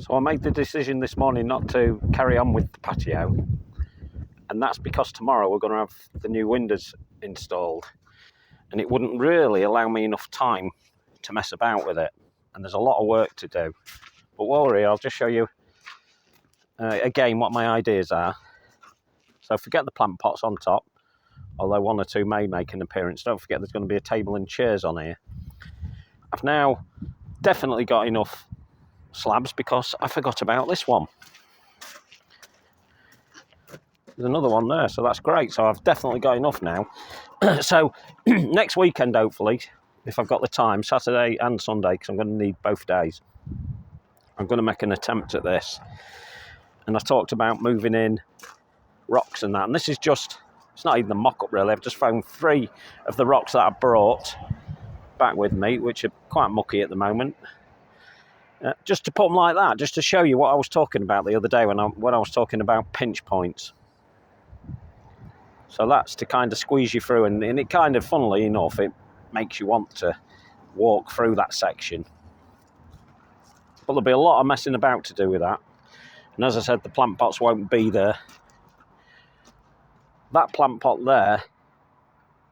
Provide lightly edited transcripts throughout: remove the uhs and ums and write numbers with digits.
So I made the decision this morning not to carry on with the patio, and that's because tomorrow we're going to have the new windows installed, and it wouldn't really allow me enough time to mess about with it, and there's a lot of work to do. But while we're here, I'll just show you again what my ideas are. So forget the plant pots on top, although one or two may make an appearance. Don't forget there's going to be a table and chairs on here. I've now definitely got enough slabs because I forgot about this one. There's another one there, so that's great. So I've definitely got enough now. So next weekend, hopefully, if I've got the time, Saturday and Sunday, because I'm going to need both days, I'm going to make an attempt at this. And I talked about moving in rocks and that. And this is just, it's not even the mock-up really. I've just found 3 of the rocks that I brought back with me, which are quite mucky at the moment. Just to put them like that, just to show you what I was talking about the other day when I was talking about pinch points. So that's to kind of squeeze you through, and it kind of, funnily enough, it makes you want to walk through that section. But there'll be a lot of messing about to do with that. And as I said, the plant pots won't be there. That plant pot there,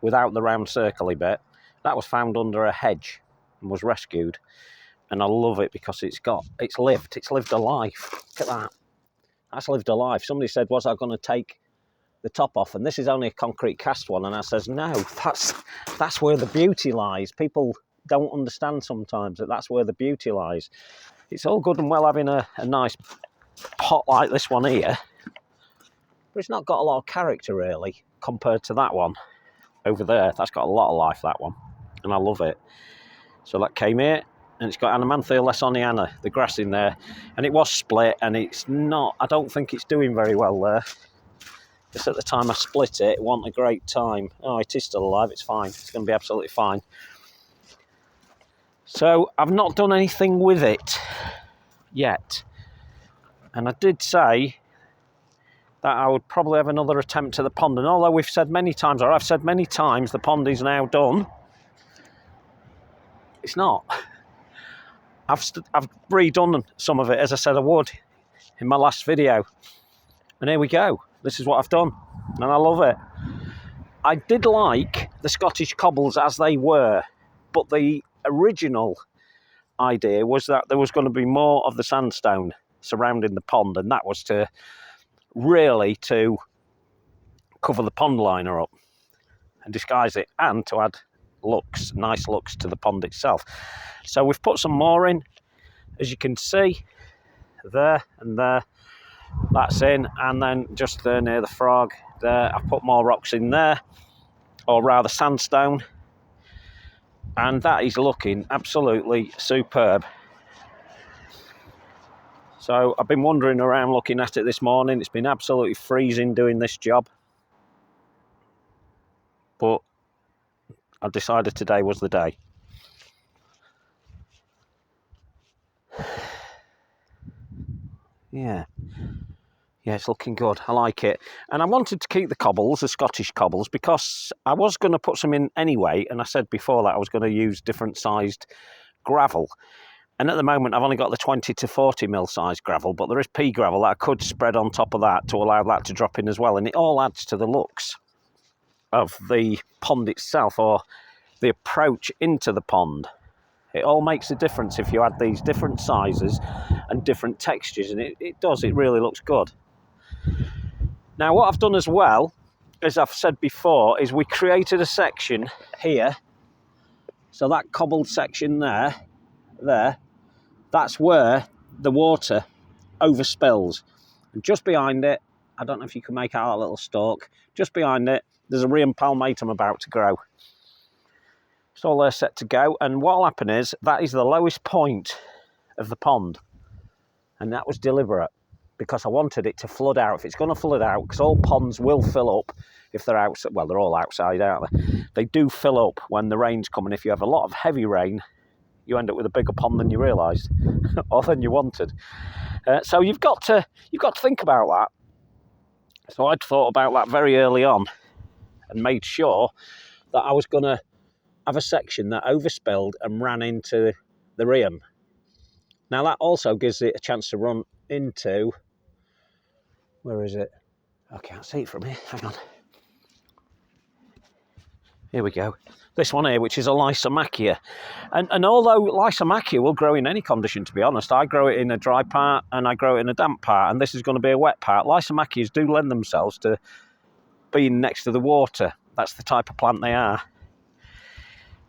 without the round circly bit, that was found under a hedge and was rescued. And I love it because it's lived a life. Look at that. That's lived a life. Somebody said, was I going to take the top off? And this is only a concrete cast one. And I says, no, that's where the beauty lies. People don't understand sometimes that that's where the beauty lies. It's all good and well having a nice pot like this one here, but it's not got a lot of character really compared to that one over there. That's got a lot of life, that one. And I love it. So that came here. And it's got Anamanthia lessoniana, the grass in there. And it was split, and it's not, I don't think it's doing very well there. Just at the time I split it, it wasn't a great time. Oh, it is still alive, it's fine. It's going to be absolutely fine. So I've not done anything with it yet. And I did say that I would probably have another attempt at the pond. And although we've said many times, or I've said many times, the pond is now done, it's not. I've redone some of it, as I said I would in my last video. And here we go. This is what I've done. And I love it. I did like the Scottish cobbles as they were. But the original idea was that there was going to be more of the sandstone surrounding the pond. And that was to really to cover the pond liner up and disguise it. And to add nice looks to the pond itself. So we've put some more in, as you can see, there and there, that's in, and then just there near the frog there, I've put more rocks in there, or rather sandstone, and that is looking absolutely superb. So I've been wandering around looking at it this morning. It's been absolutely freezing doing this job, but I decided today was the day. Yeah, it's looking good. I like it. And I wanted to keep the cobbles, the Scottish cobbles, because I was going to put some in anyway. And I said before that I was going to use different sized gravel. And at the moment, I've only got the 20 to 40 mil size gravel, but there is pea gravel that I could spread on top of that to allow that to drop in as well. And it all adds to the looks of the pond itself, or the approach into the pond. It all makes a difference if you add these different sizes and different textures, and it does, it really looks good. Now what I've done as well, as I've said before, is we created a section here. So that cobbled section there, that's where the water overspills. And just behind it, I don't know if you can make out that little stalk, just behind it, there's a rheum palmatum about to grow. It's all there set to go, and what will happen is that is the lowest point of the pond, and that was deliberate because I wanted it to flood out. If it's going to flood out, because all ponds will fill up if they're outside. Well, they're all outside, aren't they? They do fill up when the rain's coming. If you have a lot of heavy rain, you end up with a bigger pond than you realised or than you wanted. So you've got to think about that. So I'd thought about that very early on and made sure that I was going to have a section that overspilled and ran into the rheum. Now that also gives it a chance to run into, where is it? I can't see it from here, hang on. Here we go. This one here, which is a lysimachia. And although lysimachia will grow in any condition, to be honest, I grow it in a dry part and I grow it in a damp part, and this is going to be a wet part. Lysimachias do lend themselves to being next to the water. That's the type of plant they are.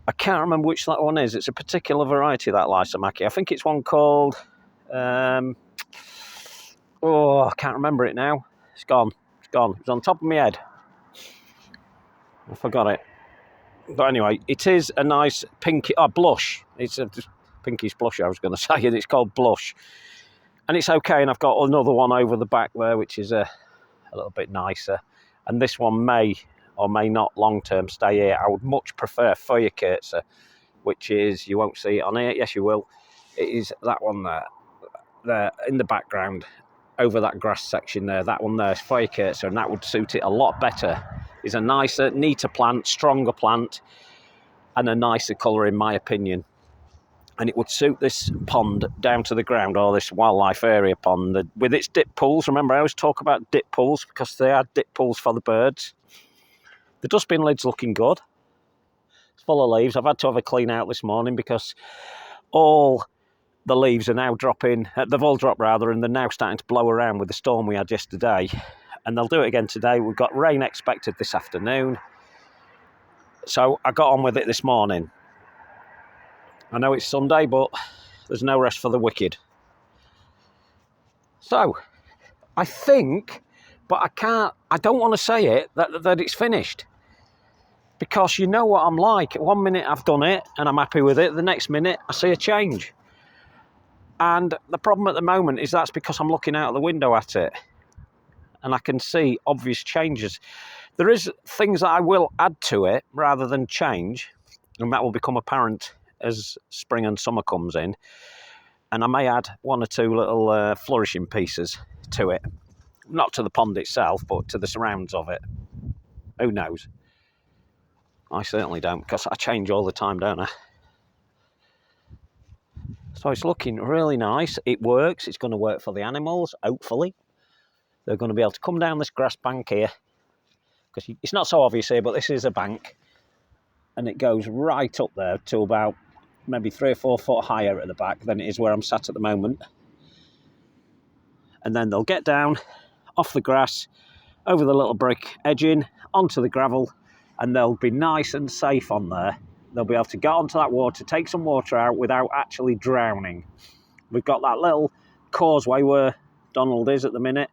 I can't remember which that one is. It's a particular variety of that lysimachia. I think it's one called... I can't remember it now. It's gone. It's gone. It was on top of my head. I forgot it. But anyway, it is a nice pinky... blush. It's a pinkish blush, I was going to say, and it's called blush. And it's okay, and I've got another one over the back there, which is a little bit nicer. And this one may or may not long-term stay here. I would much prefer Feuerkerze, which is... You won't see it on here. Yes, you will. It is that one there in the background, over that grass section there. That one there is Feuerkerze, and that would suit it a lot better. It's a nicer, neater plant, stronger plant, and a nicer colour in my opinion. And it would suit this pond down to the ground, or this wildlife area pond, with its dip pools. Remember, I always talk about dip pools because they are dip pools for the birds. The dustbin lid's looking good. It's full of leaves. I've had to have a clean out this morning because all the leaves are now dropping. They've all dropped rather, and they're now starting to blow around with the storm we had yesterday. And they'll do it again today. We've got rain expected this afternoon. So I got on with it this morning. I know it's Sunday, but there's no rest for the wicked. So I think, but I don't want to say it, that it's finished. Because you know what I'm like. 1 minute I've done it and I'm happy with it. The next minute I see a change. And the problem at the moment is that's because I'm looking out the window at it. And I can see obvious changes. There is things that I will add to it rather than change, and that will become apparent as spring and summer comes in. And I may add 1 or 2 little flourishing pieces to it. Not to the pond itself, but to the surrounds of it. Who knows? I certainly don't, because I change all the time, don't I? So it's looking really nice. It works. It's going to work for the animals, hopefully. They're going to be able to come down this grass bank here, because it's not so obvious here, but this is a bank, and it goes right up there to about maybe 3 or 4 foot higher at the back than it is where I'm sat at the moment. And then they'll get down off the grass, over the little brick edging, onto the gravel, and they'll be nice and safe on there. They'll be able to get onto that water, take some water out without actually drowning. We've got that little causeway where Donald is at the minute.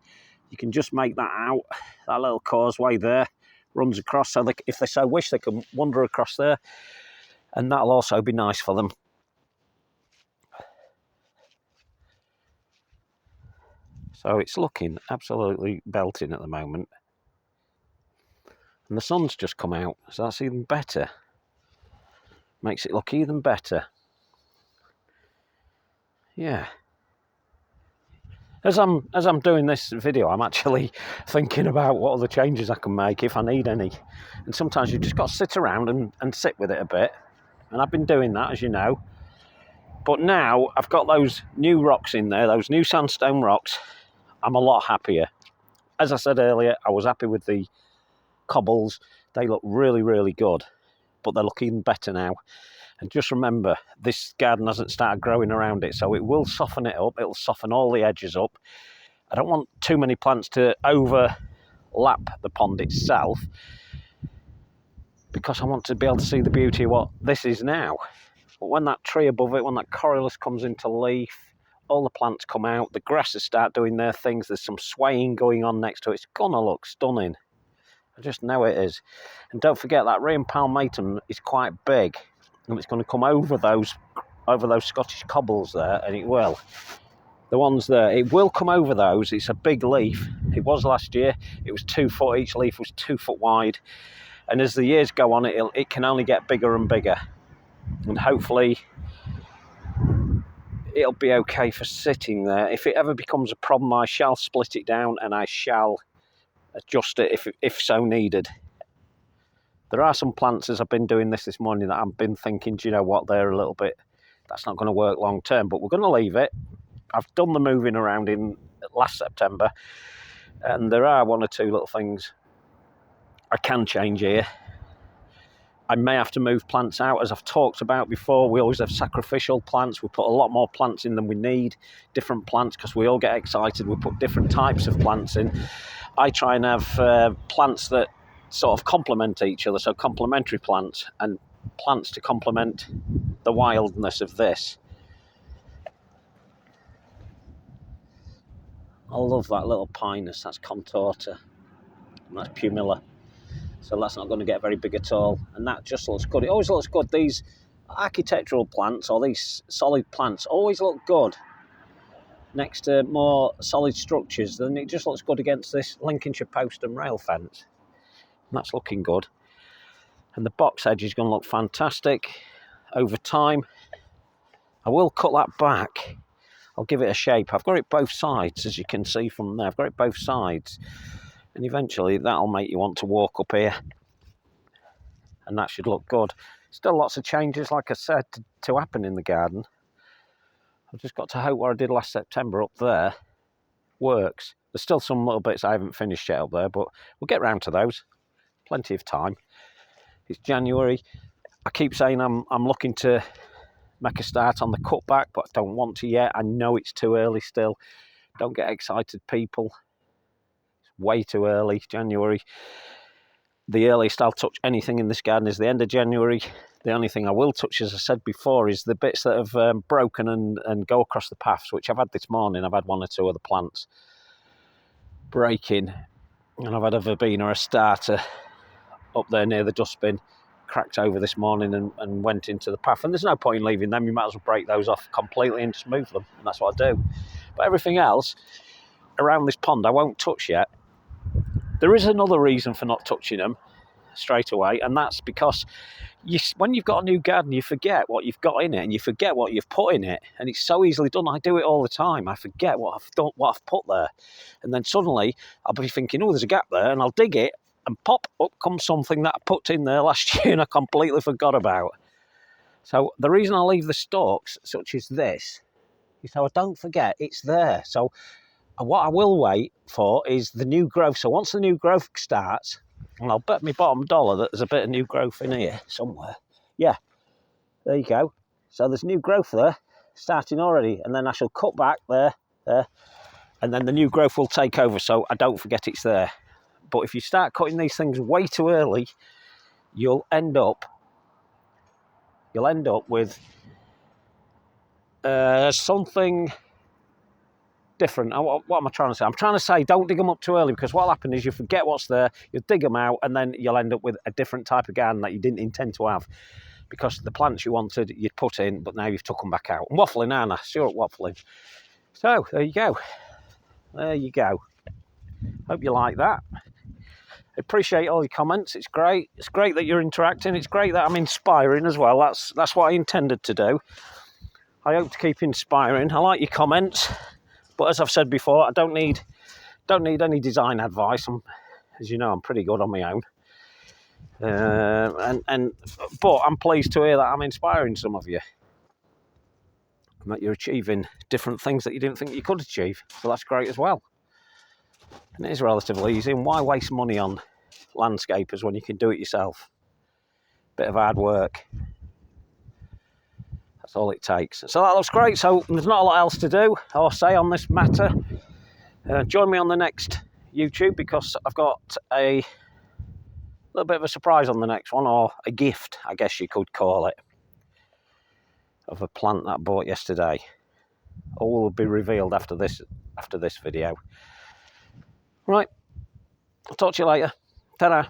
You can just make that out. That little causeway there runs across, so if they so wish, they can wander across there. And that'll also be nice for them. So it's looking absolutely belting at the moment. And the sun's just come out, so that's even better. Makes it look even better. Yeah. As I'm doing this video, I'm actually thinking about what other changes I can make if I need any. And sometimes you've just got to sit around and sit with it a bit. And I've been doing that, as you know. But now I've got those new rocks in there, those new sandstone rocks. I'm a lot happier. As I said earlier, I was happy with the cobbles. They look really, really good. But they look even better now. And just remember, this garden hasn't started growing around it, so it will soften it up. It'll soften all the edges up. I don't want too many plants to overlap the pond itself, because I want to be able to see the beauty of what this is now. But when that tree above it, when that corylus comes into leaf, all the plants come out, the grasses start doing their things, there's some swaying going on next to it. It's going to look stunning. I just know it is. And don't forget that Rheum palmatum is quite big. And it's going to come over those Scottish cobbles there, and it will. The ones there, it will come over those. It's a big leaf. It was last year. It was 2 foot. Each leaf was 2 foot wide. And as the years go on, it can only get bigger and bigger. And hopefully it'll be okay for sitting there. If it ever becomes a problem, I shall split it down and I shall adjust it if so needed. There are some plants, as I've been doing this morning, that I've been thinking, do you know what, they're a little bit that's not going to work long term, but we're going to leave it. I've done the moving around in last September, and there are one or two little things I can change here. I may have to move plants out, as I've talked about before. We always have sacrificial plants. We put a lot more plants in than we need, different plants, because we all get excited. We put different types of plants in. I try and have plants that sort of complement each other, so complementary plants, and plants to complement the wildness of this. I love that little pinus. That's contorta, and that's pumila. So that's not going to get very big at all, and that just looks good. It always looks good. These architectural plants, or these solid plants, always look good next to more solid structures. Then it just looks good against this Lincolnshire post and rail fence. And that's looking good. And the box edge is going to look fantastic over time. I will cut that back. I'll give it a shape. I've got it both sides, as you can see from there. I've got it both sides. And eventually that'll make you want to walk up here. And that should look good. Still lots of changes, like I said, to happen in the garden. I've just got to hope what I did last September up there works. There's still some little bits I haven't finished yet up there, but we'll get round to those. Plenty of time. It's January. I keep saying I'm looking to make a start on the cutback, but I don't want to yet. I know it's too early still. Don't get excited, people. It's way too early, January. The earliest I'll touch anything in this garden is the end of January. The only thing I will touch, as I said before, is the bits that have broken and go across the paths, which I've had this morning. I've had one or two other plants breaking, and I've had a verbena or a starter up there near the dustbin, cracked over this morning and went into the path. And there's no point in leaving them. You might as well break those off completely and just move them. And that's what I do. But everything else around this pond I won't touch yet. There is another reason for not touching them straight away, and that's because when you've got a new garden, you forget what you've got in it, and you forget what you've put in it, and it's so easily done. I do it all the time. I forget what I've done, what I've put there, and then suddenly I'll be thinking, oh, there's a gap there, and I'll dig it, and pop, up comes something that I put in there last year and I completely forgot about. So the reason I leave the stalks, such as this, is so I don't forget it's there. So what I will wait for is the new growth. So once the new growth starts, and I'll bet my bottom dollar that there's a bit of new growth in here somewhere. Yeah, there you go. So there's new growth there, starting already, and then I shall cut back there, and then the new growth will take over, so I don't forget it's there. But if you start cutting these things way too early, you'll end up with something different. What am I trying to say? I'm trying to say don't dig them up too early, because what'll happen is you forget what's there, you'll dig them out, and then you'll end up with a different type of garden that you didn't intend to have, because the plants you wanted you'd put in, but now you've took them back out. I'm waffling, aren't I? Sure, waffling. So there you go. There you go. Hope you like that. I appreciate all your comments. It's great. It's great that you're interacting. It's great that I'm inspiring as well. That's what I intended to do. I hope to keep inspiring. I like your comments. But as I've said before, I don't need any design advice. As you know, I'm pretty good on my own. But I'm pleased to hear that I'm inspiring some of you, and that you're achieving different things that you didn't think you could achieve. So that's great as well. And it is relatively easy. And why waste money on landscapers when you can do it yourself? Bit of hard work. That's all it takes. So that looks great. So there's not a lot else to do or say on this matter. Join me on the next YouTube, because I've got a little bit of a surprise on the next one, or a gift, I guess you could call it, of a plant that I bought yesterday. All will be revealed after this video. Right. I'll talk to you later. Ta-da.